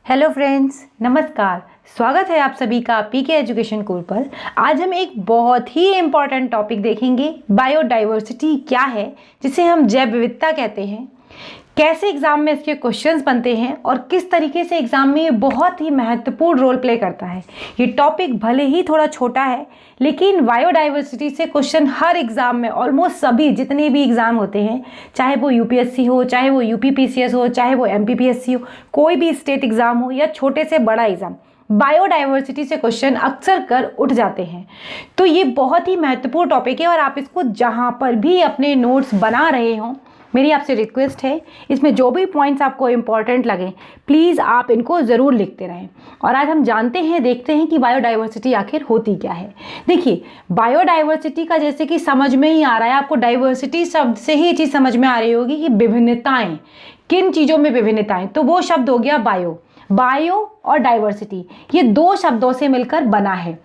Hello friends, नमस्कार। स्वागत है आप सभी का पीके एजुकेशन कोर्स पर। आज हम एक बहुत ही इम्पॉर्टेंट टॉपिक देखेंगे, बायोडाइवर्सिटी क्या है, जिसे हम जैव विविधता कहते हैं। कैसे एग्जाम में इसके क्वेश्चंस बनते हैं और किस तरीके से एग्जाम में ये बहुत ही महत्वपूर्ण रोल प्ले करता है। ये टॉपिक भले ही थोड़ा छोटा है, लेकिन बायोडाइवर्सिटी से क्वेश्चन हर एग्जाम में, ऑलमोस्ट सभी जितने भी एग्जाम होते हैं, चाहे वो यूपीएससी हो, चाहे वो यूपीपीसीएस हो, चाहे वो एमपीपीएससी हो, कोई भी स्टेट एग्जाम हो या छोटे से बड़ा एग्जाम, बायोडाइवर्सिटी से क्वेश्चन अक्सर कर उठ जाते हैं। तो ये बहुत ही महत्वपूर्ण टॉपिक है और आप इसको जहाँ पर भी अपने नोट्स बना रहे हों, मेरी आपसे रिक्वेस्ट है, इसमें जो भी पॉइंट्स आपको इम्पॉर्टेंट लगें प्लीज़ आप इनको ज़रूर लिखते रहें। और आज हम जानते हैं, देखते हैं कि बायोडाइवर्सिटी आखिर होती क्या है। देखिए, बायोडाइवर्सिटी का जैसे कि समझ में ही आ रहा है, आपको डाइवर्सिटी शब्द से ही चीज़ समझ में आ रही होगी कि विभिन्नताएं, किन चीज़ों में विभिन्नताएं, तो वो शब्द हो गया बायो और डाइवर्सिटी, ये दो शब्दों से मिलकर बना है।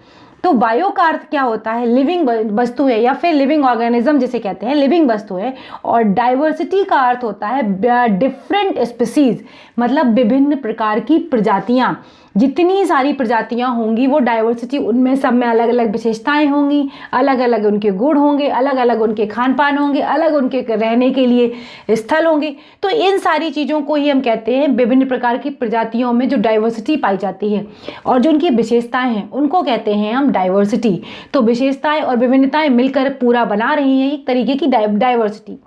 तो बायो का अर्थ क्या होता है? लिविंग वस्तु है या फिर लिविंग ऑर्गेनिज्म जिसे कहते हैं, लिविंग वस्तु है। और डाइवर्सिटी का अर्थ होता है डिफरेंट स्पीसीज, मतलब विभिन्न प्रकार की प्रजातियां। जितनी सारी प्रजातियां होंगी वो डाइवर्सिटी, उनमें सब में अलग अलग विशेषताएं होंगी, अलग अलग उनके गुण होंगे, अलग अलग उनके खान पान होंगे, अलग उनके रहने के लिए स्थल होंगे। तो इन सारी चीज़ों को ही हम कहते हैं, विभिन्न प्रकार की प्रजातियों में जो डाइवर्सिटी पाई जाती है और जो उनकी विशेषताएं हैं उनको कहते हैं हम डाइवर्सिटी। तो विशेषताएं और विभिन्नताएं मिलकर पूरा बना रही हैं एक तरीके की डाइवर्सिटी।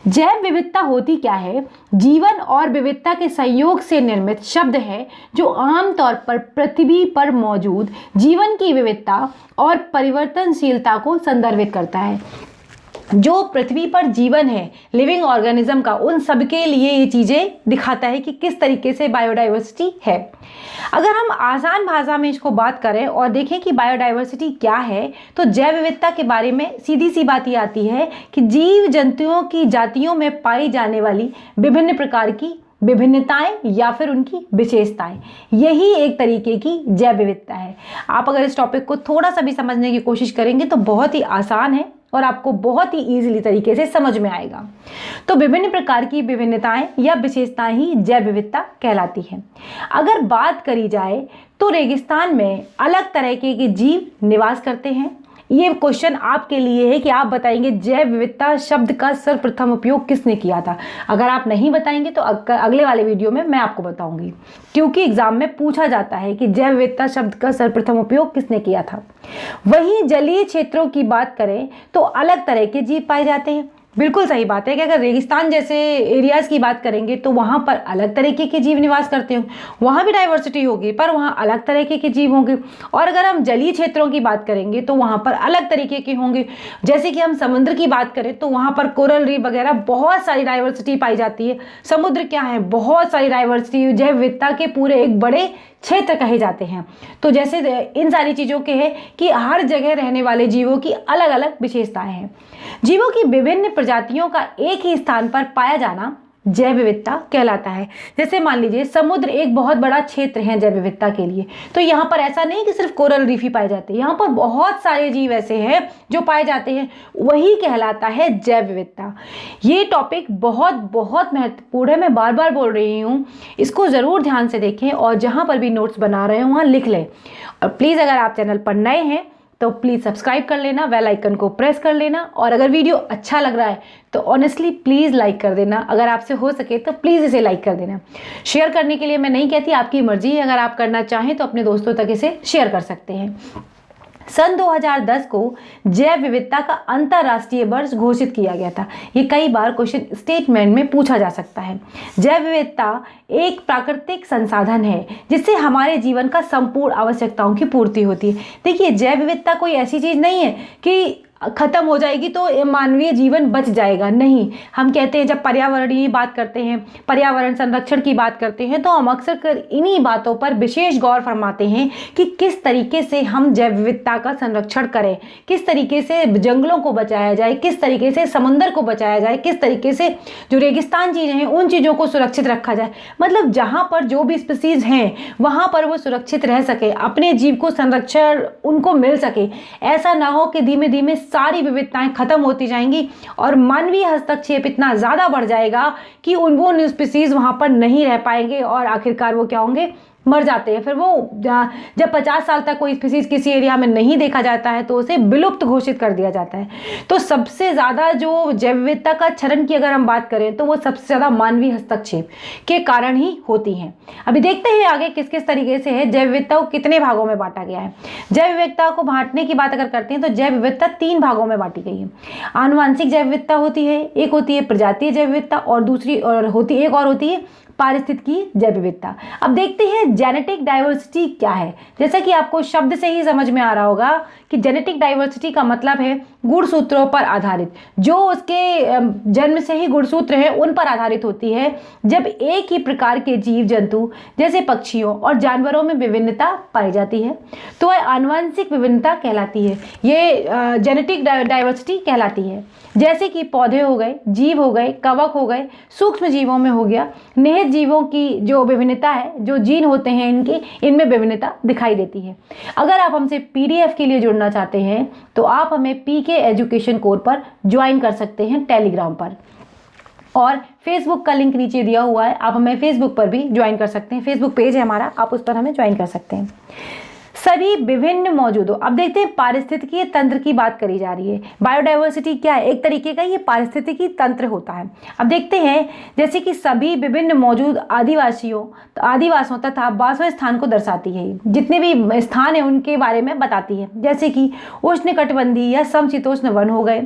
जैव विविधता होती क्या है? जीवन और विविधता के संयोग से निर्मित शब्द है जो आमतौर पर पृथ्वी पर मौजूद जीवन की विविधता और परिवर्तनशीलता को संदर्भित करता है। जो पृथ्वी पर जीवन है, लिविंग ऑर्गेनिज्म का, उन सब के लिए ये चीज़ें दिखाता है कि किस तरीके से बायोडाइवर्सिटी है। अगर हम आसान भाषा में इसको बात करें और देखें कि बायोडाइवर्सिटी क्या है, तो जैव विविधता के बारे में सीधी सी बात ये आती है कि जीव जंतुओं की जातियों में पाई जाने वाली विभिन्न प्रकार की विभिन्नताएं या फिर उनकी विशेषताएं, यही एक तरीके की जैव विविधता है। आप अगर इस टॉपिक को थोड़ा सा भी समझने की कोशिश करेंगे तो बहुत ही आसान है और आपको बहुत ही इजीली तरीके से समझ में आएगा। तो विभिन्न प्रकार की विभिन्नताएं या विशेषताएं ही जैव विविधता कहलाती हैं। अगर बात करी जाए तो रेगिस्तान में अलग तरह के जीव निवास करते हैं। ये क्वेश्चन आपके लिए है कि आप बताएंगे जैव विविधता शब्द का सर्वप्रथम उपयोग किसने किया था। अगर आप नहीं बताएंगे तो अगले वाले वीडियो में मैं आपको बताऊंगी, क्योंकि एग्जाम में पूछा जाता है कि जैव विविधता शब्द का सर्वप्रथम उपयोग किसने किया था। वहीं जलीय क्षेत्रों की बात करें तो अलग तरह के जीव पाए जाते हैं। बिल्कुल सही बात है कि अगर रेगिस्तान जैसे एरियाज की बात करेंगे तो वहाँ पर अलग तरीके के जीव निवास करते होंगे, वहाँ भी डाइवर्सिटी होगी पर वहाँ अलग तरीके के जीव होंगे। और अगर हम जलीय क्षेत्रों की बात करेंगे तो वहाँ पर अलग तरीके के होंगे। जैसे कि हम समुद्र की बात करें तो वहाँ पर कोरल रीफ वगैरह बहुत सारी डाइवर्सिटी पाई जाती है। समुद्र क्या है, बहुत सारी डाइवर्सिटी, जैव विविधता के पूरे एक बड़े क्षेत्र कहे जाते हैं। तो जैसे इन सारी चीज़ों के है कि हर जगह रहने वाले जीवों की अलग अलग विशेषताएं हैं। जीवों की विभिन्न प्रजातियों का एक ही स्थान पर पाया जाना जैव विविधता कहलाता है। जैसे मान लीजिए समुद्र एक बहुत बड़ा क्षेत्र है जैव विविधता के लिए, तो यहाँ पर ऐसा नहीं कि सिर्फ कोरल रीफ ही पाए जाते हैं, यहाँ पर बहुत सारे जीव ऐसे हैं जो पाए जाते हैं, वही कहलाता है जैव विविधता। ये टॉपिक बहुत बहुत महत्वपूर्ण है, मैं बार बार बोल रही हूँ, इसको ज़रूर ध्यान से देखें और जहाँ पर भी नोट्स बना रहे हो वहाँ लिख लें। और प्लीज़ अगर आप चैनल पर नए हैं तो प्लीज़ सब्सक्राइब कर लेना, बेल आइकन को प्रेस कर लेना। और अगर वीडियो अच्छा लग रहा है तो ऑनेस्टली प्लीज़ लाइक कर देना। अगर आपसे हो सके तो प्लीज़ इसे लाइक कर देना। शेयर करने के लिए मैं नहीं कहती, आपकी मर्जी है, अगर आप करना चाहें तो अपने दोस्तों तक इसे शेयर कर सकते हैं। सन 2010 को जैव विविधता का अंतर्राष्ट्रीय वर्ष घोषित किया गया था। ये कई बार क्वेश्चन स्टेटमेंट में पूछा जा सकता है। जैव विविधता एक प्राकृतिक संसाधन है जिससे हमारे जीवन का संपूर्ण आवश्यकताओं की पूर्ति होती है। देखिए, जैव विविधता कोई ऐसी चीज़ नहीं है कि खत्म हो जाएगी तो मानवीय जीवन बच जाएगा, नहीं। हम कहते हैं, जब पर्यावरणीय बात करते हैं, पर्यावरण संरक्षण की बात करते हैं, तो हम अक्सर कर इन्हीं बातों पर विशेष गौर फरमाते हैं कि किस तरीके से हम जैव विविधता का संरक्षण करें, किस तरीके से जंगलों को बचाया जाए, किस तरीके से समंदर को बचाया जाए, किस तरीके से जो रेगिस्तान चीज़ें हैं उन चीज़ों को सुरक्षित रखा जाए। मतलब जहाँ पर जो भी स्पीसीज हैं वहाँ पर वो सुरक्षित रह सके, अपने जीव को संरक्षण उनको मिल सके। ऐसा ना हो कि धीमे धीमे सारी विविधताएं खत्म होती जाएंगी और मानवीय हस्तक्षेप इतना ज़्यादा बढ़ जाएगा कि वो स्पीसीज वहाँ पर नहीं रह पाएंगे और आखिरकार वो क्या होंगे, मर जाते हैं। फिर वो जब 50 साल तक कोई स्पीसीज किसी एरिया में नहीं देखा जाता है तो उसे विलुप्त घोषित कर दिया जाता है। तो सबसे ज़्यादा जो जैव विविधता का क्षरण की अगर हम बात करें तो वो सबसे ज़्यादा मानवीय हस्तक्षेप के कारण ही होती हैं। अभी देखते हैं आगे किस किस तरीके से है जैव विविधता को कितने भागों में बांटा गया है। जैव विविधता को बांटने की बात अगर करते हैं तो जैव विविधता 3 भागों में बांटी गई है। आनुवांशिक जैव विविधता होती है, एक होती है प्रजातीय जैव विविधता और दूसरी होती है पारिस्थितिकी जैव विविधता। अब देखते हैं जेनेटिक डाइवर्सिटी क्या है। जैसा कि आपको शब्द से ही समझ में आ रहा होगा कि जेनेटिक डाइवर्सिटी का मतलब है गुणसूत्रों पर आधारित, जो उसके जन्म से ही गुणसूत्र है उन पर आधारित होती है। जब एक ही प्रकार के जीव जंतु जैसे पक्षियों और जानवरों में विभिन्नता पाई जाती है तो वह आनुवंशिक विभिन्नता कहलाती है, ये जेनेटिक डाइवर्सिटी कहलाती है। जैसे कि पौधे हो गए, जीव हो गए, कवक हो गए, सूक्ष्म जीवों में हो गया, निहित जीवों की जो विभिन्नता है, जो जीन होते हैं इनके, इनमें विभिन्नता दिखाई देती है। अगर आप हमसे पीडीएफ के लिए जुड़ना चाहते हैं तो आप हमें पीके एजुकेशन कोर्स पर ज्वाइन कर सकते हैं टेलीग्राम पर, और फेसबुक का लिंक नीचे दिया हुआ है, आप हमें फेसबुक पर भी ज्वाइन कर सकते हैं। फेसबुक पेज है हमारा, आप उस पर हमें ज्वाइन कर सकते हैं। सभी विभिन्न मौजूदों, अब देखते हैं पारिस्थितिकीय तंत्र की बात करी जा रही है। बायोडाइवर्सिटी क्या है? एक तरीके का ये पारिस्थितिकी तंत्र होता है। अब देखते हैं जैसे कि सभी विभिन्न मौजूद आदिवासों तथा वासो स्थान को दर्शाती है, जितने भी स्थान है उनके बारे में बताती है। जैसे कि उष्णकटिबंधीय या समशीतोष्ण वन हो गए,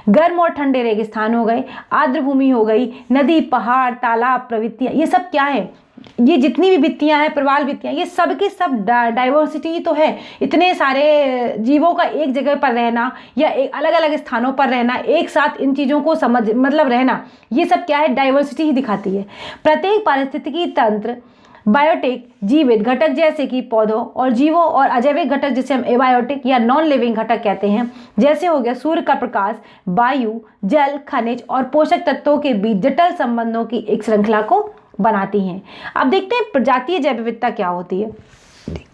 गर्म और ठंडे रेगिस्तान हो गए, आर्द्र भूमि हो गई, नदी, पहाड़, तालाब, प्रवृत्तियाँ, ये सब क्या है? ये जितनी भी भित्तियाँ हैं, प्रवाल भित्तियाँ, ये सब की सब डाइवर्सिटी तो है। इतने सारे जीवों का एक जगह पर रहना या एक अलग अलग स्थानों पर रहना, एक साथ इन चीज़ों को रहना, ये सब क्या है? डाइवर्सिटी ही दिखाती है। प्रत्येक पारिस्थितिकी तंत्र बायोटिक जीवित घटक जैसे कि पौधों और जीवों और अजैविक घटक जिसे हम एबायोटिक या नॉन लिविंग घटक कहते हैं, जैसे हो गया सूर्य का प्रकाश, वायु, जल, खनिज और पोषक तत्वों के बीच जटिल संबंधों की एक श्रृंखला को बनाती हैं। अब देखते हैं प्रजातीय जैव विविधता क्या होती है।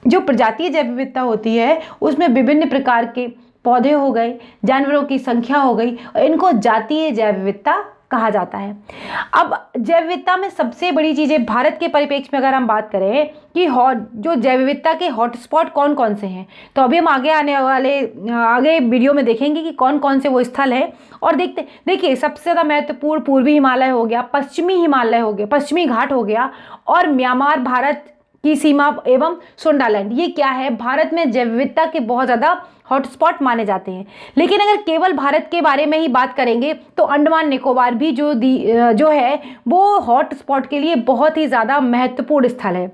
जो प्रजातीय जैव विविधता होती है उसमें विभिन्न प्रकार के पौधे हो गए, जानवरों की संख्या हो गई, और इनको जातीय जैव विविधता कहा जाता है। अब जैव विविधता में सबसे बड़ी चीज़ें भारत के परिप्रेक्ष्य में अगर हम बात करें कि जो जैव विविधता के हॉटस्पॉट कौन कौन से हैं, तो अभी हम आगे वीडियो में देखेंगे कि कौन कौन से वो स्थल है। और देखिए सबसे ज़्यादा महत्वपूर्ण पूर्वी हिमालय हो गया, पश्चिमी हिमालय हो गया, पश्चिमी घाट हो गया, और म्यांमार भारत की सीमा एवं सोंडालैंड, ये क्या है? भारत में जैव विविधता के बहुत ज़्यादा हॉटस्पॉट माने जाते हैं। लेकिन अगर केवल भारत के बारे में ही बात करेंगे तो अंडमान निकोबार भी जो है वो हॉटस्पॉट के लिए बहुत ही ज़्यादा महत्वपूर्ण स्थल है।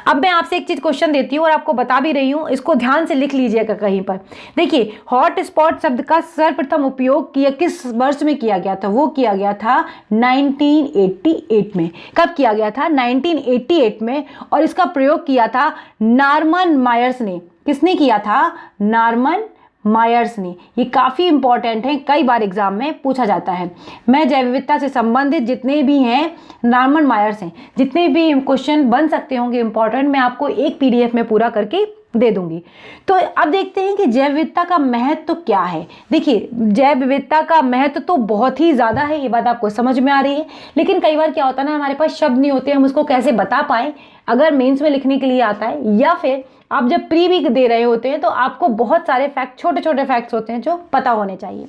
अब मैं आपसे एक चीज क्वेश्चन देती हूँ और आपको बता भी रही हूँ, इसको ध्यान से लिख लीजिएगा कहीं पर। देखिए हॉट स्पॉट शब्द का सर्वप्रथम उपयोग किस वर्ष में किया गया था? वो किया गया था 1988 में। कब किया गया था? 1988 में। और इसका प्रयोग किया था नॉर्मन मायर्स ने। किसने किया था? नॉर्मन मायर्स ने। ये काफ़ी इंपॉर्टेंट है, कई बार एग्जाम में पूछा जाता है। मैं जैव विविधता से संबंधित जितने भी हैं नॉर्मन मायर्स हैं, जितने भी क्वेश्चन बन सकते होंगे इंपॉर्टेंट, मैं आपको एक पीडीएफ में पूरा करके दे दूंगी। तो अब देखते हैं कि जैव विविधता का महत्व तो क्या है। देखिए जैव विविधता का महत्व तो बहुत ही ज़्यादा है, ये बात आपको समझ में आ रही है। लेकिन कई बार क्या होता है ना, हमारे पास शब्द नहीं होते, हम उसको कैसे बता पाएँ। अगर मेंस में लिखने के लिए आता है या फिर आप जब प्री भी दे रहे होते हैं तो आपको बहुत सारे फैक्ट, छोटे छोटे फैक्ट्स होते हैं जो पता होने चाहिए।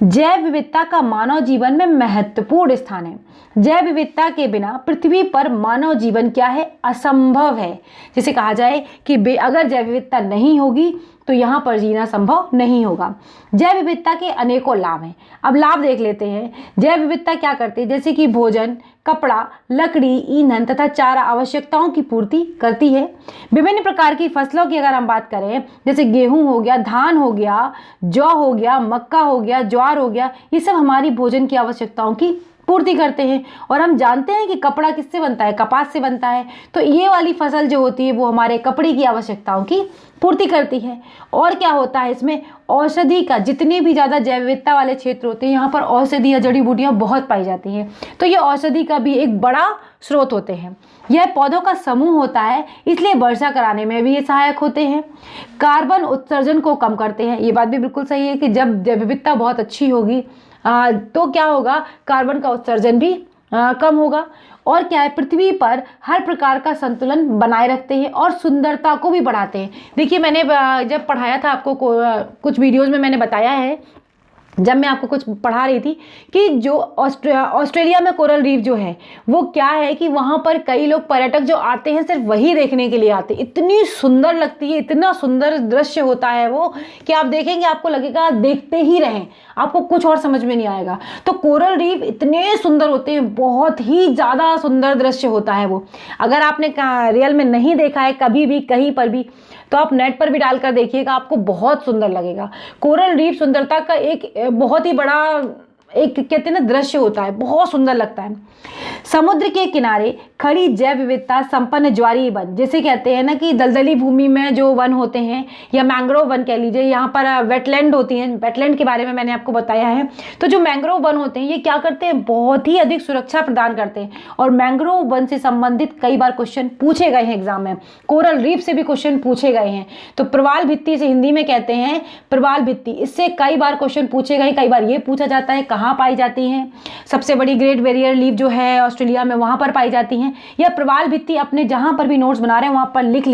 जैव विविधता का मानव जीवन में महत्वपूर्ण स्थान है। जैव विविधता के बिना पृथ्वी पर मानव जीवन क्या है? असंभव है। जैसे कहा जाए कि अगर जैव विविधता नहीं होगी तो यहाँ पर जीना संभव नहीं होगा। जैव विविधता के अनेकों लाभ हैं। अब लाभ देख लेते हैं। जैव विविधता क्या करती है? जैसे कि भोजन, कपड़ा, लकड़ी, ईंधन तथा चारा आवश्यकताओं की पूर्ति करती है। विभिन्न प्रकार की फसलों की अगर हम बात करें, जैसे गेहूं हो गया, धान हो गया, जौ हो गया, मक्का हो गया, ज्वार हो गया, ये सब हमारी भोजन की आवश्यकताओं की पूर्ति करते हैं। और हम जानते हैं कि कपड़ा किससे बनता है? कपास से बनता है। तो ये वाली फसल जो होती है वो हमारे कपड़े की आवश्यकताओं की पूर्ति करती है। और क्या होता है इसमें? औषधि का, जितने भी ज़्यादा जैव विविधता वाले क्षेत्र होते हैं यहाँ पर औषधि या जड़ी बूटियाँ बहुत पाई जाती हैं, तो ये औषधि का भी एक बड़ा स्रोत होते हैं। यह पौधों का समूह होता है, इसलिए वर्षा कराने में भी ये सहायक होते हैं। कार्बन उत्सर्जन को कम करते हैं। ये बात भी बिल्कुल सही है कि जब जैव विविधता बहुत अच्छी होगी तो क्या होगा? कार्बन का उत्सर्जन भी कम होगा। और क्या है, पृथ्वी पर हर प्रकार का संतुलन बनाए रखते हैं और सुंदरता को भी बढ़ाते हैं। देखिए मैंने जब पढ़ाया था आपको कुछ वीडियोज़ में मैंने बताया है, जब मैं आपको कुछ पढ़ा रही थी कि जो ऑस्ट्रेलिया में कोरल रीफ जो है वो क्या है कि वहाँ पर कई लोग पर्यटक जो आते हैं सिर्फ वही देखने के लिए आते हैं। इतनी सुंदर लगती है, इतना सुंदर दृश्य होता है वो कि आप देखेंगे आपको लगेगा देखते ही रहें, आपको कुछ और समझ में नहीं आएगा। तो कोरल रीफ इतने सुंदर होते हैं, बहुत ही ज़्यादा सुंदर दृश्य होता है वो। अगर आपने रियल में नहीं देखा है कभी भी कहीं पर भी, तो आप नेट पर भी डालकर देखिएगा, आपको बहुत सुंदर लगेगा। कोरल रीफ सुंदरता का एक बहुत ही बड़ा एक कहते हैं ना दृश्य होता है, बहुत सुंदर लगता है। समुद्र के किनारे खड़ी जैव विविधता संपन्न ज्वारीय वन, जैसे कहते हैं ना कि दलदली भूमि में जो वन होते हैं या मैंग्रोव वन कह लीजिए, यहाँ पर वेटलैंड होती हैं, वेटलैंड के बारे में मैंने आपको बताया है। तो जो मैंग्रोव वन होते हैं ये क्या करते हैं, बहुत ही अधिक सुरक्षा प्रदान करते हैं। और मैंग्रोव वन से संबंधित कई बार क्वेश्चन पूछे गए हैं एग्जाम में, कोरल रीफ से भी क्वेश्चन पूछे गए हैं। तो प्रवाल भित्ति से हिंदी में कहते हैं प्रवाल भित्ति, इससे कई बार क्वेश्चन पूछे गए। कई बार ये पूछा जाता है कहाँ पाई जाती हैं, सबसे बड़ी ग्रेट बैरियर रीफ जो है ऑस्ट्रेलिया में वहाँ पर पाई जाती हैं। या प्रवाल भित्ति अपने जहाँ पर भी नोट्स बना रहे हैं वहाँ पर लिख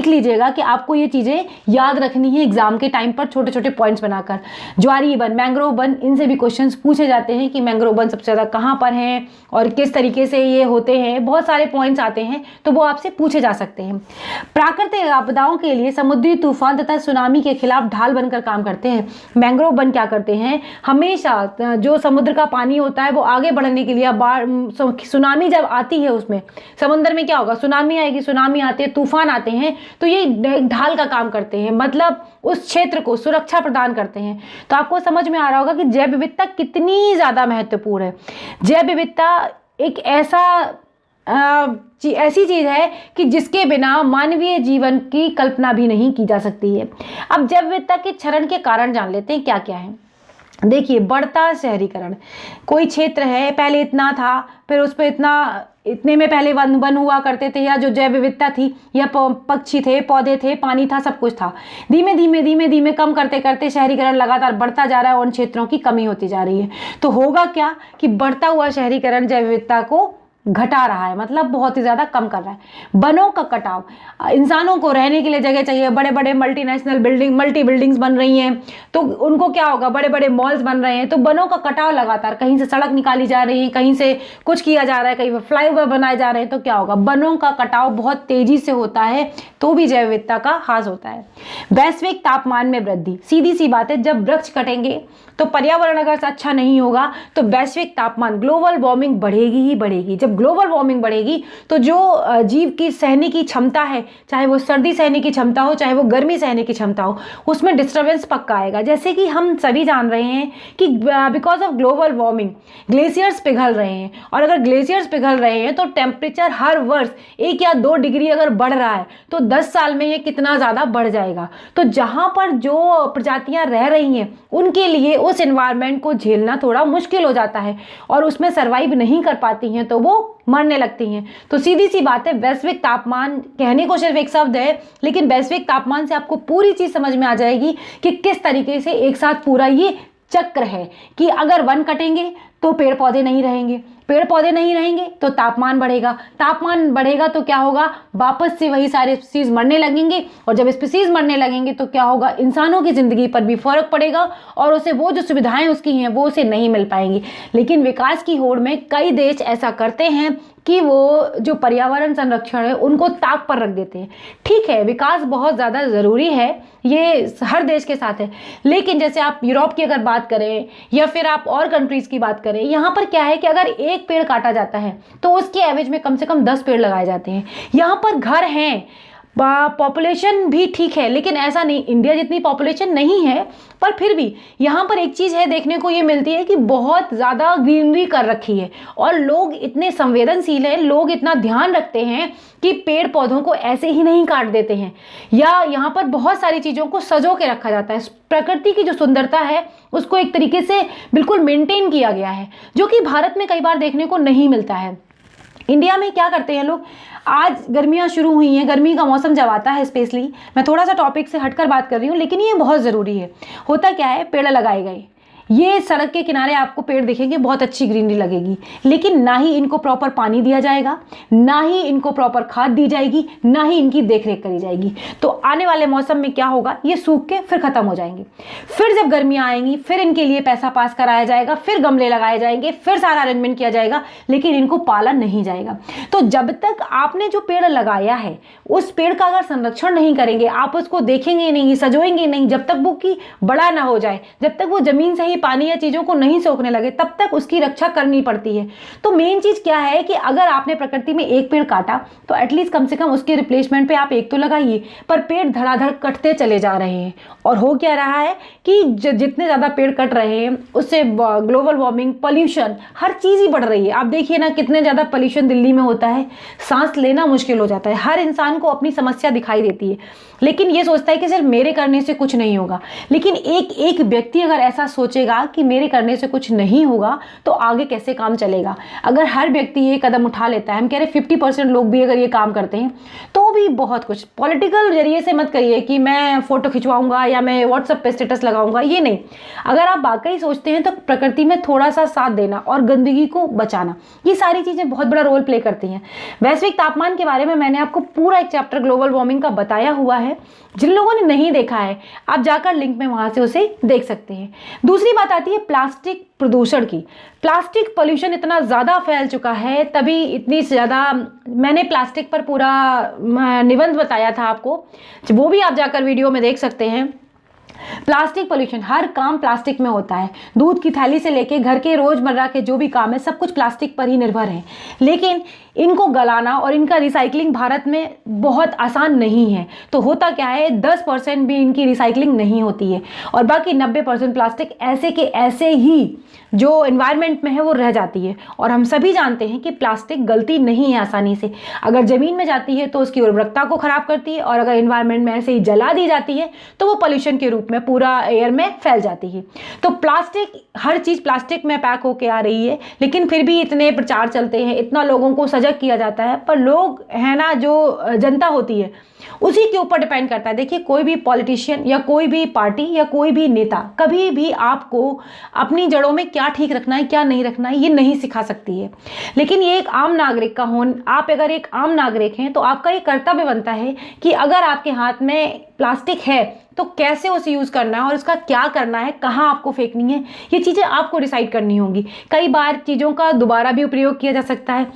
लीजिएगा कि आपको ये चीज़ें याद रखनी है एग्जाम के टाइम पर, छोटे छोटे पॉइंट्स बनाकर। ज्वारीय वन, मैंग्रोव वन, इनसे भी क्वेश्चंस पूछे जाते हैं कि मैंग्रोव वन सबसे ज़्यादा कहाँ पर हैं और किस तरीके से ये होते हैं, बहुत सारे पॉइंट्स आते हैं तो वो आपसे पूछे जा सकते हैं। प्राकृतिक आपदाओं के लिए समुद्री तूफान तथा सुनामी के खिलाफ ढाल बनकर काम करते हैं। मैंग्रोव वन क्या करते हैं, हमेशा जो समुद्र का पानी होता है वो आगे बढ़ने के लिए, सुनामी जब आती है उसमें समुद्र में क्या होगा, सुनामी आएगी, सुनामी आती है, तूफान आते हैं, तो ये ढाल का काम करते हैं, मतलब उस क्षेत्र को सुरक्षा प्रदान करते हैं। तो आपको समझ में आ रहा होगा कि जैव विविधता कितनी ज़्यादा महत्वपूर्ण है। जैव विविधता एक ऐसी चीज़ है कि जिसके बिना मानवीय जीवन की कल्पना भी नहीं की जा सकती है। अब जैव विविधता के क्षरण के कारण जान लेते हैं क्या क्या है। देखिए, बढ़ता शहरीकरण, कोई क्षेत्र है पहले इतना था, फिर उस पर इतने में पहले वन हुआ करते थे, या जो जैव विविधता थी या पक्षी थे, पौधे थे, पानी था, सब कुछ था। धीमे धीमे कम करते करते शहरीकरण लगातार बढ़ता जा रहा है और उन क्षेत्रों की कमी होती जा रही है। तो होगा क्या कि बढ़ता हुआ शहरीकरण जैव विविधता को घटा रहा है, मतलब बहुत ही ज़्यादा कम कर रहा है। वनों का कटाव, इंसानों को रहने के लिए जगह चाहिए, बड़े बड़े मल्टी बिल्डिंग्स बन रही हैं, तो उनको क्या होगा, बड़े बड़े मॉल्स बन रहे हैं, तो वनों का कटाव लगातार, कहीं से सड़क निकाली जा रही है, कहीं से कुछ किया जा रहा है, कहीं फ्लाईओवर बनाए जा रहे हैं, तो क्या होगा, वनों का कटाव बहुत तेजी से होता है, तो भी जैव विविधता का ह्रास होता है। वैश्विक तापमान में वृद्धि, सीधी सी बात है, जब वृक्ष कटेंगे तो पर्यावरण अगर अच्छा नहीं होगा तो वैश्विक तापमान, ग्लोबल वार्मिंग बढ़ेगी ही बढ़ेगी। जब ग्लोबल वार्मिंग बढ़ेगी तो जो जीव की सहने की क्षमता है, चाहे वो सर्दी सहने की क्षमता हो, चाहे वो गर्मी सहने की क्षमता हो, उसमें डिस्टर्बेंस पक्का आएगा। जैसे कि हम सभी जान रहे हैं कि because of global warming glaciers पिघल रहे हैं, और अगर ग्लेशियर्स पिघल रहे हैं तो टेम्परेचर हर वर्ष 1 या 2 डिग्री अगर बढ़ रहा है तो 10 साल में ये कितना ज़्यादा बढ़ जाएगा। तो जहाँ पर जो प्रजातियाँ रह रही हैं उनके लिए उस एनवायरनमेंट को झेलना थोड़ा मुश्किल हो जाता है और उसमें सर्वाइव नहीं कर पाती हैं, तो वो मरने लगती हैं। तो सीधी सी बात है, वैश्विक तापमान कहने को सिर्फ एक शब्द है, लेकिन वैश्विक तापमान से आपको पूरी चीज़ समझ में आ जाएगी कि किस तरीके से एक साथ पूरा ये चक्र है कि अगर वन कटेंगे तो पेड़ पौधे नहीं रहेंगे, पेड़ पौधे नहीं रहेंगे तो तापमान बढ़ेगा, तापमान बढ़ेगा तो क्या होगा, वापस से वही सारे स्पीसीज मरने लगेंगे, और जब स्पीसीज मरने लगेंगे तो क्या होगा, इंसानों की ज़िंदगी पर भी फर्क पड़ेगा और उसे वो जो सुविधाएं उसकी हैं वो उसे नहीं मिल पाएंगी। लेकिन विकास की होड़ में कई देश ऐसा करते हैं कि वो जो पर्यावरण संरक्षण है उनको ताक पर रख देते हैं। ठीक है, विकास बहुत ज़्यादा ज़रूरी है, ये हर देश के साथ है, लेकिन जैसे आप यूरोप की अगर बात करें या फिर आप और कंट्रीज़ की बात करें, यहाँ पर क्या है कि अगर एक पेड़ काटा जाता है तो उसके एवरेज में कम से कम 10 पेड़ लगाए जाते हैं। यहाँ पर घर हैं, पॉपुलेशन भी ठीक है, लेकिन ऐसा नहीं, इंडिया जितनी पॉपुलेशन नहीं है, पर फिर भी यहाँ पर एक चीज़ है देखने को ये मिलती है कि बहुत ज़्यादा ग्रीनरी कर रखी है और लोग इतने संवेदनशील हैं, लोग इतना ध्यान रखते हैं कि पेड़ पौधों को ऐसे ही नहीं काट देते हैं, या यहाँ पर बहुत सारी चीज़ों को सजो के रखा जाता है। प्रकृति की जो सुंदरता है उसको एक तरीके से बिल्कुल मेंटेन किया गया है, जो कि भारत में कई बार देखने को नहीं मिलता है। इंडिया में क्या करते हैं लोग, आज गर्मियाँ शुरू हुई हैं, गर्मी का मौसम जब आता है, स्पेशली मैं थोड़ा सा टॉपिक से हटकर बात कर रही हूँ, लेकिन ये बहुत ज़रूरी है। होता क्या है, पेड़ लगाए गए, ये सड़क के किनारे आपको पेड़ दिखेंगे, बहुत अच्छी ग्रीनरी लगेगी, लेकिन ना ही इनको प्रॉपर पानी दिया जाएगा, ना ही इनको प्रॉपर खाद दी जाएगी, ना ही इनकी देखरेख करी जाएगी। तो आने वाले मौसम में क्या होगा, ये सूख के फिर खत्म हो जाएंगे। फिर जब गर्मियां आएंगी, फिर इनके लिए पैसा पास कराया जाएगा, फिर गमले लगाए जाएंगे, फिर सारा अरेंजमेंट किया जाएगा, लेकिन इनको पाला नहीं जाएगा। तो जब तक आपने जो पेड़ लगाया है, उस पेड़ का अगर संरक्षण नहीं करेंगे, आप उसको देखेंगे नहीं, सजोएंगे नहीं, जब तक वो की बड़ा ना हो जाए, जब तक वो जमीन से ही पानी या चीजों को नहीं सोखने लगे, तब तक उसकी रक्षा करनी पड़ती है। तो मेन चीज क्या है कि अगर आपने प्रकृति में एक पेड़ काटा, तो एटलीस्ट कम से कम उसके रिप्लेसमेंट पे आप एक तो लगाइए। पर पेड़ धड़ाधड़ कटते चले जा रहे हैं, और हो क्या रहा है कि जितने ज्यादा पेड़ कट रहे हैं, उससे ग्लोबल वार्मिंग, पॉल्यूशन, हर चीज ही बढ़ रही है। आप देखिए ना, कितने ज्यादा पॉल्यूशन दिल्ली में होता है, सांस लेना मुश्किल हो जाता है। हर इंसान को अपनी समस्या दिखाई देती है, लेकिन ये सोचता है कि सिर्फ मेरे करने से कुछ नहीं होगा। लेकिन एक एक व्यक्ति अगर ऐसा सोचेगा कि मेरे करने से कुछ नहीं होगा, तो आगे कैसे काम चलेगा। अगर हर व्यक्ति ये कदम उठा लेता है, हम कह रहे 50% लोग भी अगर ये काम करते हैं, तो भी बहुत कुछ। पॉलिटिकल जरिए से मत करिए कि मैं फोटो खिंचवाऊंगा या मैं व्हाट्सएप पे स्टेटस लगाऊंगा, ये नहीं। अगर आप वाकई सोचते हैं तो प्रकृति में थोड़ा सा साथ देना और गंदगी को बचाना, ये सारी चीजें बहुत बड़ा रोल प्ले करती हैं। वैश्विक तापमान के बारे में मैंने आपको पूरा एक चैप्टर ग्लोबल वार्मिंग का बताया हुआ है। जिन लोगों ने नहीं देखा है, आप जाकर लिंक में वहां से उसे देख सकते हैं। दूसरी बात आती है प्लास्टिक प्रदूषण की। प्लास्टिक पोल्यूशन इतना ज़्यादा फैल चुका है, तभी इतनी ज़्यादा मैंने प्लास्टिक पर पूरा निबंध बताया था आपको, वो भी आप जाकर वीडियो में देख सकते हैं। प्लास्टिक पोल्यूशन, हर काम प्लास्टिक में होता है। दूध की थैली से लेके घर के रोजमर्रा के जो भी काम है, सब कुछ प्लास्टिक पर ही निर्भर है। लेकिन इनको गलाना और इनका रिसाइकलिंग भारत में बहुत आसान नहीं है। तो होता क्या है, 10% भी इनकी रिसाइकलिंग नहीं होती है, और बाकी 90% प्लास्टिक ऐसे के ऐसे ही जो एनवायरनमेंट में है वो रह जाती है। और हम सभी जानते हैं कि प्लास्टिक गलती नहीं है आसानी से। अगर ज़मीन में जाती है तो उसकी उर्वरकता को ख़राब करती है, और अगर एनवायरनमेंट में ऐसे ही जला दी जाती है तो वो पॉल्यूशन के रूप में पूरा एयर में फैल जाती है। तो प्लास्टिक, हर चीज़ प्लास्टिक में पैक होके आ रही है, लेकिन फिर भी इतने प्रचार चलते हैं, इतना लोगों को सजग किया जाता है, पर लोग है ना, जो जनता होती है उसी के ऊपर डिपेंड करता है। देखिए, कोई भी पॉलिटिशियन या कोई भी पार्टी या कोई भी नेता कभी भी आपको अपनी जड़ों में क्या ठीक रखना है, क्या नहीं रखना है, ये नहीं सिखा सकती है। लेकिन ये एक आम नागरिक का आप अगर एक आम नागरिक हैं, तो आपका ये कर्तव्य बनता है कि अगर आपके हाथ में प्लास्टिक है तो कैसे उसे यूज़ करना है और उसका क्या करना है, कहाँ आपको फेंकनी है, ये चीज़ें आपको डिसाइड करनी होंगी। कई बार चीज़ों का दोबारा भी उपयोग किया जा सकता है।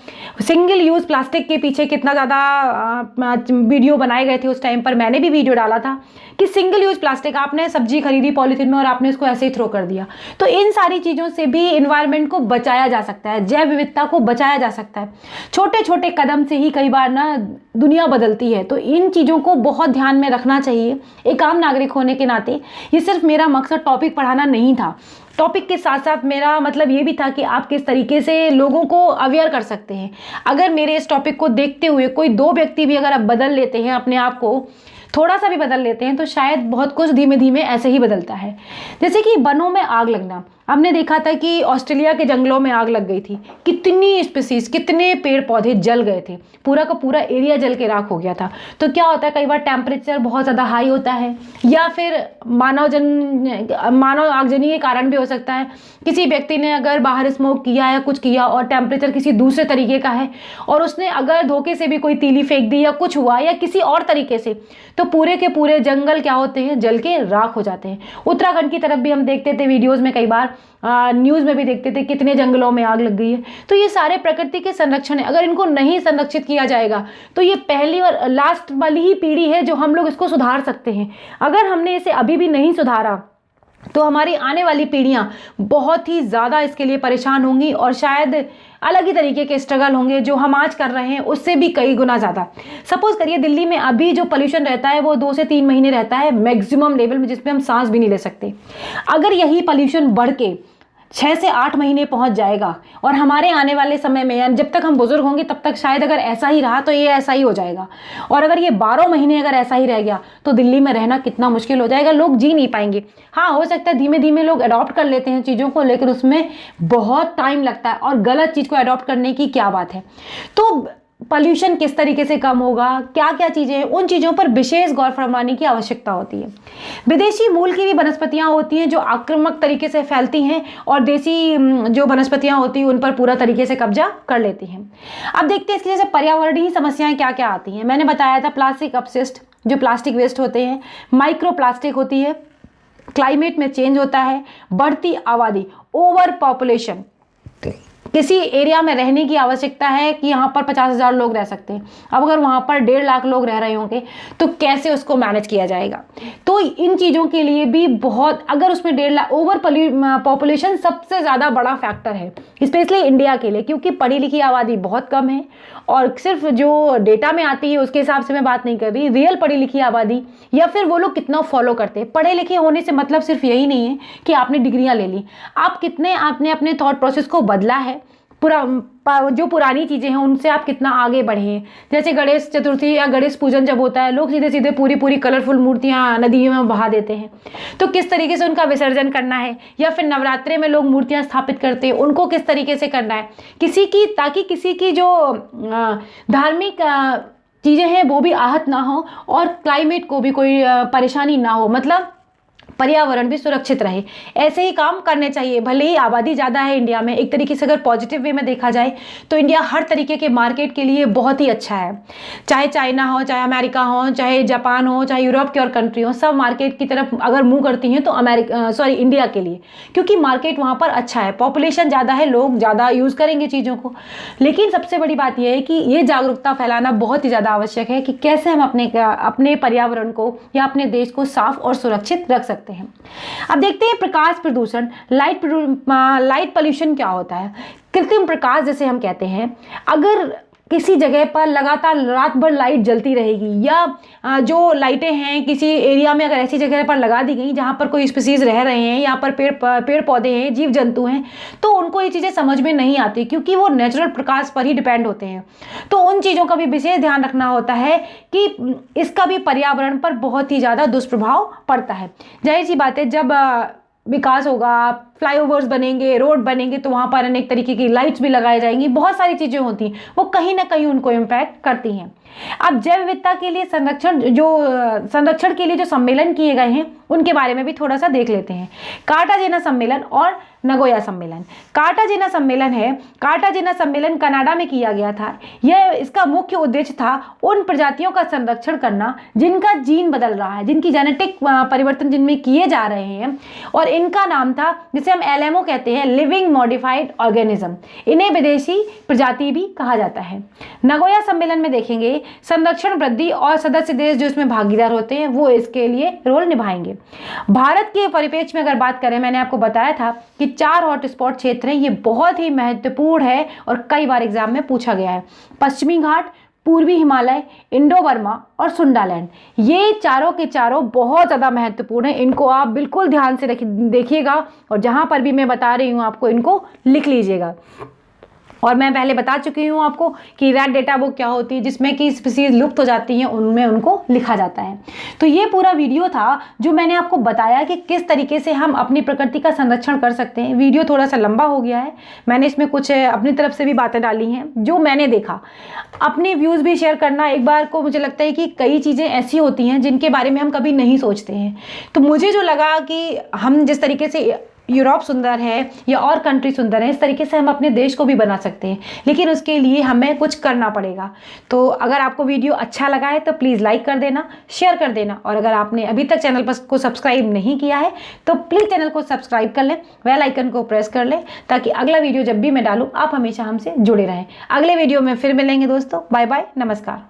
सिंगल यूज़ प्लास्टिक के पीछे कितना ज़्यादा वीडियो बनाए गए थे, उस टाइम पर मैंने भी वीडियो डाला था कि सिंगल यूज़ प्लास्टिक, आपने सब्जी खरीदी पॉलीथीन में और आपने उसको ऐसे ही थ्रो कर दिया। तो इन सारी चीज़ों से भी एनवायरनमेंट को बचाया जा सकता है, जैव विविधता को बचाया जा सकता है। छोटे छोटे कदम से ही कई बार ना दुनिया बदलती है, तो इन चीज़ों को बहुत ध्यान में रखना चाहिए। एक आम नागरिक होने के नाते ये सिर्फ मेरा मकसद टॉपिक पढ़ाना नहीं था, टॉपिक के साथ साथ मेरा मतलब ये भी था कि आप किस तरीके से लोगों को अवेयर कर सकते हैं। अगर मेरे इस टॉपिक को देखते हुए कोई 2 व्यक्ति भी अगर आप बदल लेते हैं, अपने आप को थोड़ा सा भी बदल लेते हैं, तो शायद बहुत कुछ धीमे धीमे ऐसे ही बदलता है। जैसे कि वनों में आग लगना, हमने देखा था कि ऑस्ट्रेलिया के जंगलों में आग लग गई थी, कितनी स्पीसीज, कितने पेड़ पौधे जल गए थे, पूरा का पूरा एरिया जल के राख हो गया था। तो क्या होता है, कई बार टेम्परेचर बहुत ज़्यादा हाई होता है, या फिर मानव आगजनी के कारण भी हो सकता है। किसी व्यक्ति ने अगर बाहर स्मोक किया या कुछ किया और टेम्परेचर किसी दूसरे तरीके का है, और उसने अगर धोखे से भी कोई तीली फेंक दी या कुछ हुआ या किसी और तरीके से, तो पूरे के पूरे जंगल क्या होते हैं, जल के राख हो जाते हैं। उत्तराखंड की तरफ भी हम देखते थे वीडियोज़ में, कई बार न्यूज़ में भी देखते थे कितने जंगलों में आग लग गई है। तो ये सारे प्रकृति के संरक्षण है, अगर इनको नहीं संरक्षित किया जाएगा तो ये पहली और लास्ट वाली ही पीढ़ी है जो हम लोग इसको सुधार सकते हैं। अगर हमने इसे अभी भी नहीं सुधारा तो हमारी आने वाली पीढ़ियां बहुत ही ज़्यादा इसके लिए परेशान होंगी, और शायद अलग ही तरीके के स्ट्रगल होंगे जो हम आज कर रहे हैं उससे भी कई गुना ज़्यादा। सपोज करिए दिल्ली में अभी जो पोल्यूशन रहता है वो 2 से 3 महीने रहता है मैक्सिमम लेवल में, जिसमें हम सांस भी नहीं ले सकते। अगर यही पोल्यूशन बढ़ के 6 से 8 महीने पहुंच जाएगा, और हमारे आने वाले समय में, यानी जब तक हम बुजुर्ग होंगे तब तक शायद अगर ऐसा ही रहा तो ये ऐसा ही हो जाएगा। और अगर ये 12 महीने अगर ऐसा ही रह गया तो दिल्ली में रहना कितना मुश्किल हो जाएगा, लोग जी नहीं पाएंगे। हाँ, हो सकता है धीमे धीमे लोग अडॉप्ट कर लेते हैं चीज़ों को, लेकिन उसमें बहुत टाइम लगता है, और गलत चीज़ को अडॉप्ट करने की क्या बात है। तो पॉल्यूशन किस तरीके से कम होगा, क्या क्या चीज़ें हैं, उन चीज़ों पर विशेष गौर फरमाने की आवश्यकता होती है। विदेशी मूल की भी वनस्पतियाँ होती हैं जो आक्रामक तरीके से फैलती हैं और देसी जो वनस्पतियाँ होती हैं उन पर पूरा तरीके से कब्जा कर लेती हैं। अब देखते हैं इसकी जैसे पर्यावरणीय समस्याएं क्या क्या आती हैं। मैंने बताया था प्लास्टिक अपशिष्ट, जो प्लास्टिक वेस्ट होते हैं, माइक्रो प्लास्टिक होती है, क्लाइमेट में चेंज होता है, बढ़ती आबादी, ओवर पॉपुलेशन, किसी एरिया में रहने की आवश्यकता है कि यहाँ पर 50,000 लोग रह सकते हैं, अब अगर वहाँ पर 1.5 लाख लोग रह रहे होंगे तो कैसे उसको मैनेज किया जाएगा। तो इन चीज़ों के लिए भी बहुत, अगर उसमें 1.5 लाख, ओवर पॉपुलेशन सबसे ज़्यादा बड़ा फैक्टर है स्पेशली इंडिया के लिए, क्योंकि पढ़ी लिखी आबादी बहुत कम है। और सिर्फ जो डेटा में आती है उसके हिसाब से मैं बात नहीं कर रही, रियल पढ़ी लिखी आबादी या फिर वो लोग कितना फॉलो करते हैं। पढ़े लिखे होने से मतलब सिर्फ यही नहीं है कि आपने डिग्रियां ले ली, आप कितने आपने अपने थॉट प्रोसेस को बदला है, जो पुरानी चीज़ें हैं उनसे आप कितना आगे बढ़े हैं। जैसे गणेश चतुर्थी या गणेश पूजन जब होता है, लोग सीधे सीधे पूरी कलरफुल मूर्तियाँ नदियों में बहा देते हैं, तो किस तरीके से उनका विसर्जन करना है। या फिर नवरात्रे में लोग मूर्तियाँ स्थापित करते हैं, उनको किस तरीके से करना है, ताकि किसी की जो धार्मिक चीज़ें हैं वो भी आहत ना हो और क्लाइमेट को भी कोई परेशानी ना हो, मतलब पर्यावरण भी सुरक्षित रहे। ऐसे ही काम करने चाहिए। भले ही आबादी ज़्यादा है इंडिया में, एक तरीके से अगर पॉजिटिव वे में देखा जाए तो इंडिया हर तरीके के मार्केट के लिए बहुत ही अच्छा है। चाहे चाइना हो, चाहे अमेरिका हो, चाहे जापान हो, चाहे यूरोप की और कंट्री हो, सब मार्केट की तरफ अगर मूव करती हैं तो इंडिया के लिए, क्योंकि मार्केट वहाँ पर अच्छा है, पॉपुलेशन ज़्यादा है, लोग ज़्यादा यूज़ करेंगे चीज़ों को। लेकिन सबसे बड़ी बात यह है कि ये जागरूकता फैलाना बहुत ही ज़्यादा आवश्यक है कि कैसे हम अपने पर्यावरण को या अपने देश को साफ और सुरक्षित रख सकते हैं। अब देखते हैं प्रकाश प्रदूषण, लाइट पोल्यूशन क्या होता है। कृत्रिम प्रकाश जैसे हम कहते हैं, अगर किसी जगह पर लगातार रात भर लाइट जलती रहेगी या जो लाइटें हैं किसी एरिया में अगर ऐसी जगह पर लगा दी गई जहाँ पर कोई स्पीसीज रह रहे हैं, यहाँ पर पेड़ पौधे हैं, जीव जंतु हैं, तो उनको ये चीज़ें समझ में नहीं आती क्योंकि वो नेचुरल प्रकाश पर ही डिपेंड होते हैं। तो उन चीज़ों का भी विशेष ध्यान रखना होता है कि इसका भी पर्यावरण पर बहुत ही ज़्यादा दुष्प्रभाव पड़ता है। जाहिर सी बात है, जब विकास होगा, फ्लाईओवर्स बनेंगे, रोड बनेंगे, तो वहाँ पर अनेक तरीके की लाइट्स भी लगाई जाएंगी, बहुत सारी चीज़ें होती हैं, वो कहीं ना कहीं उनको इम्पैक्ट करती हैं। अब जैव विविधता के लिए संरक्षण के लिए जो सम्मेलन किए गए हैं उनके बारे में भी थोड़ा सा देख लेते हैं। कार्टाजेना सम्मेलन और नगोया सम्मेलन। कार्टाजेना सम्मेलन कनाडा में किया गया था। इसका मुख्य उद्देश्य था उन प्रजातियों का संरक्षण करना जिनका जीन बदल रहा है, जिनकी जेनेटिक परिवर्तन जिनमें किए जा रहे हैं, और इनका नाम था, जिसे हम LMO कहते हैं, लिविंग मॉडिफाइड ऑर्गेनिज्म। इन्हें विदेशी प्रजाति भी कहा जाता है। नगोया सम्मेलन में देखेंगे संरक्षण वृद्धि और सदस्य देश जो इसमें भागीदार होते हैं वो इसके लिए रोल निभाएंगे। भारत के परिप्रेक्ष्य में अगर बात करें, मैंने आपको बताया था कि 4 हॉटस्पॉट क्षेत्र हैं, ये बहुत ही महत्वपूर्ण है और कई बार एग्जाम में पूछा गया है। पश्चिमी घाट, पूर्वी हिमालय, इंडो बर्मा और सुंडालैंड, ये चारों के चारों बहुत ज़्यादा महत्वपूर्ण है। इनको आप बिल्कुल ध्यान से देखिएगा और जहाँ पर भी मैं बता रही हूँ आपको इनको लिख लीजिएगा। और मैं पहले बता चुकी हूँ आपको कि रेड डेटा बुक क्या होती है, जिसमें कि स्पीसीज लुप्त हो जाती हैं, उनमें उनको लिखा जाता है। तो ये पूरा वीडियो था जो मैंने आपको बताया कि किस तरीके से हम अपनी प्रकृति का संरक्षण कर सकते हैं। वीडियो थोड़ा सा लंबा हो गया है, मैंने इसमें कुछ अपनी तरफ से भी बातें डाली हैं जो मैंने देखा। अपने व्यूज़ भी शेयर करना। एक बार को मुझे लगता है कि कई चीज़ें ऐसी होती हैं जिनके बारे में हम कभी नहीं सोचते हैं, तो मुझे जो लगा कि हम जिस तरीके से यूरोप सुंदर है या और कंट्री सुंदर है, इस तरीके से हम अपने देश को भी बना सकते हैं, लेकिन उसके लिए हमें कुछ करना पड़ेगा। तो अगर आपको वीडियो अच्छा लगा है तो प्लीज़ लाइक कर देना, शेयर कर देना, और अगर आपने अभी तक चैनल को सब्सक्राइब नहीं किया है तो प्लीज़ चैनल को सब्सक्राइब कर लें, बेल आइकन को प्रेस कर लें, ताकि अगला वीडियो जब भी मैं डालूँ आप हमेशा हमसे जुड़े रहें। अगले वीडियो में फिर मिलेंगे दोस्तों। बाय बाय, नमस्कार।